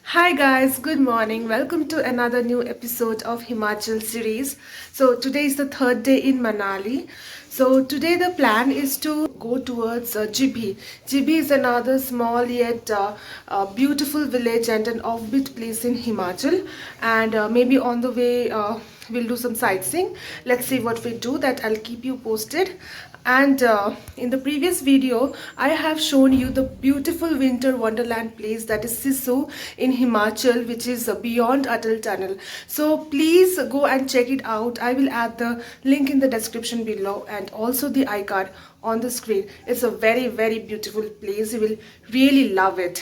Hi guys, good morning. Welcome to another new episode of Himachal series. So today is the third day in Manali. So today the plan is to go towards Jibhi. Jibhi is another small yet beautiful village and an offbeat place in Himachal. And maybe on the way we'll do some sightseeing. Let's see what we do. That I'll keep you posted. And in the previous video, I have shown you the beautiful winter wonderland place that is Sissu in Himachal, which is beyond Atal tunnel. So please go and check it out. I will add the link in the description below and also the iCard on the screen. It's a very beautiful place. You will really love it.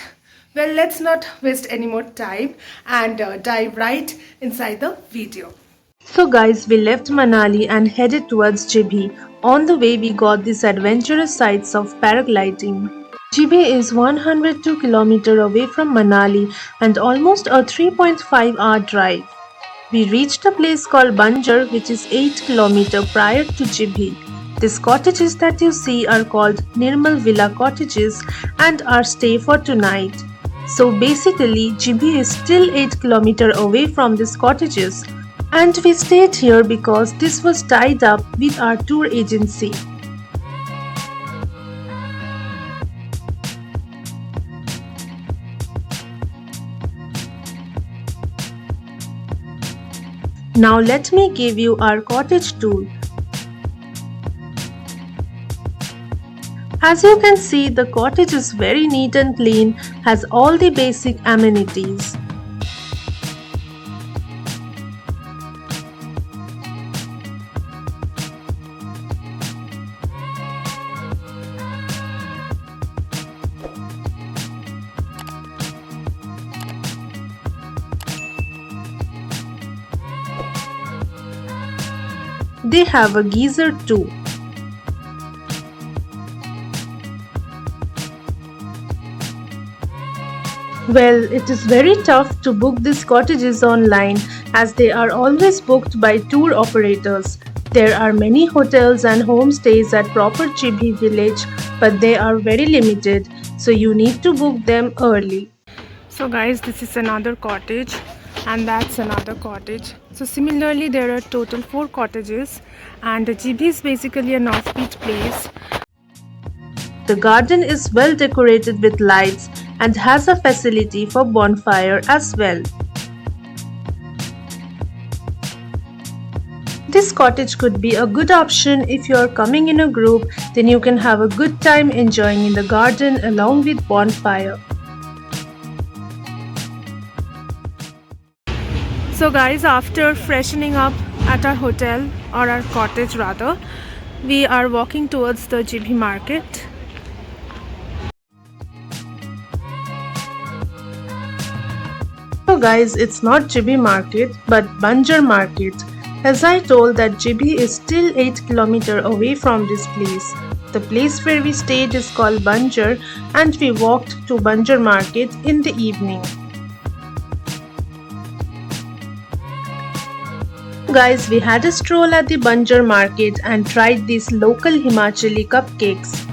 Well, let's not waste any more time and dive right inside the video. So guys, we left Manali and headed towards Jibhi. On the way, we got these adventurous sights of paragliding. Jibhi is 102 km away from Manali and almost a 3.5-hour drive. We reached a place called Banjar, which is 8 km prior to Jibhi. These cottages that you see are called Nirmal Villa Cottages and are stay for tonight. So basically, Jibhi is still 8 km away from these cottages. And we stayed here because this was tied up with our tour agency. Now let me give you our cottage tour. As you can see, the cottage is very neat and clean, has all the basic amenities. They have a geyser too. Well, it is very tough to book these cottages online as they are always booked by tour operators. There are many hotels and homestays at proper Jibhi village, but they are very limited, so you need to book them early. So guys, this is another cottage and that's another cottage. So similarly, there are total 4 cottages and Jibhi is basically an offbeat place. The garden is well decorated with lights and has a facility for bonfire as well. This cottage could be a good option if you are coming in a group, then you can have a good time enjoying in the garden along with bonfire. So guys, after freshening up at our hotel or our cottage rather, we are walking towards the Jibhi market. So guys, it's not Jibhi market but Banjar market. As I told that Jibhi is still 8 km away from this place. The place where we stayed is called Banjar and we walked to Banjar market in the evening. Guys, we had a stroll at the Banjar market and tried these local Himachali cupcakes.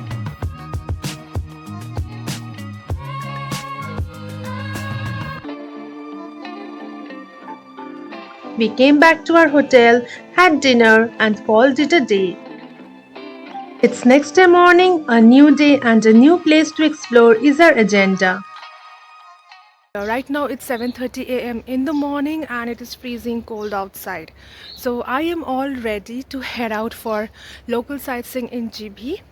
We came back to our hotel, had dinner and called it a day. It's next day morning, a new day and a new place to explore is our agenda. Right now it's 7:30 a.m. in the morning and it is freezing cold outside. So I am all ready to head out for local sightseeing in Jibhi.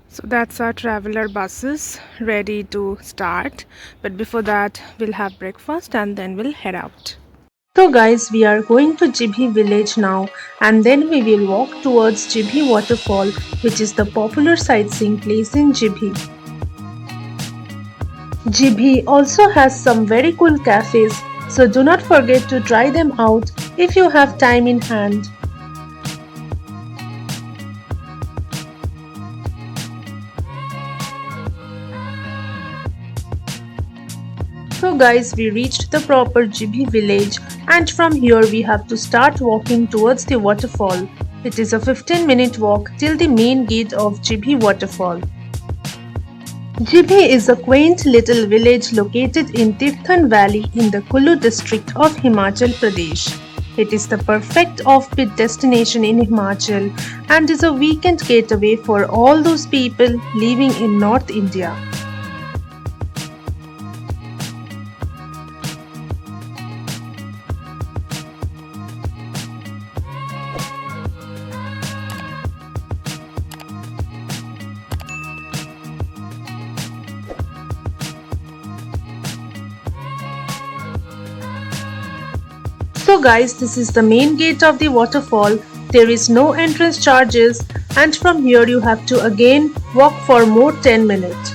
So that's our traveler buses ready to start. But before that we'll have breakfast and then we'll head out. So guys, we are going to Jibhi village now and then we will walk towards Jibhi Waterfall, which is the popular sightseeing place in Jibhi. Jibhi also has some very cool cafes, so do not forget to try them out if you have time in hand. So guys, we reached the proper Jibhi village and from here we have to start walking towards the waterfall. It is a 15-minute walk till the main gate of Jibhi Waterfall. Jibhi is a quaint little village located in Tirthan Valley in the Kullu district of Himachal Pradesh. It is the perfect offbeat destination in Himachal and is a weekend getaway for all those people living in North India. So guys, this is the main gate of the waterfall. There is no entrance charges and from here you have to again walk for more 10 minutes.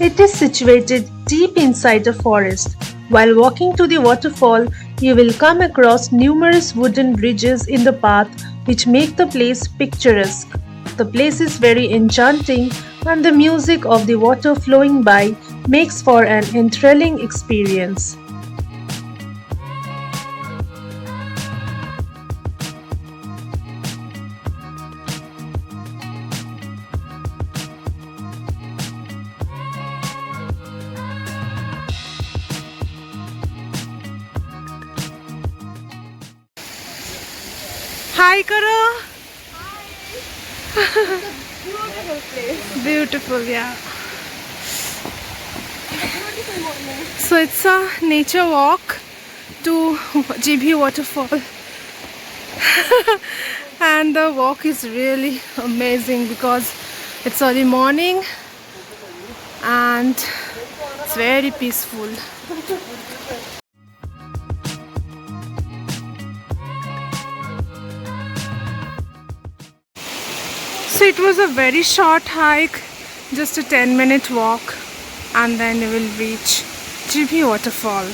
It is situated deep inside a forest. While walking to the waterfall, you will come across numerous wooden bridges in the path which make the place picturesque. The place is very enchanting and the music of the water flowing by makes for an enthralling experience. Hi Karo! Beautiful place. Beautiful, yeah. Beautiful morning. So it's a nature walk to Jibhi Waterfall. And the walk is really amazing because it's early morning and it's very peaceful. So it was a very short hike, just a 10-minute walk, and then you will reach Jibhi Waterfall.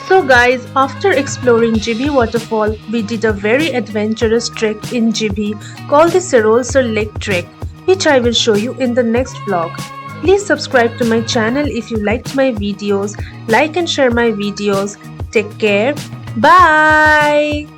So guys, after exploring Jibhi Waterfall, we did a very adventurous trek in Jibhi called the Sir Lake Trek, which I will show you in the next vlog. Please subscribe to my channel if you liked my videos, like and share my videos. Take care. Bye!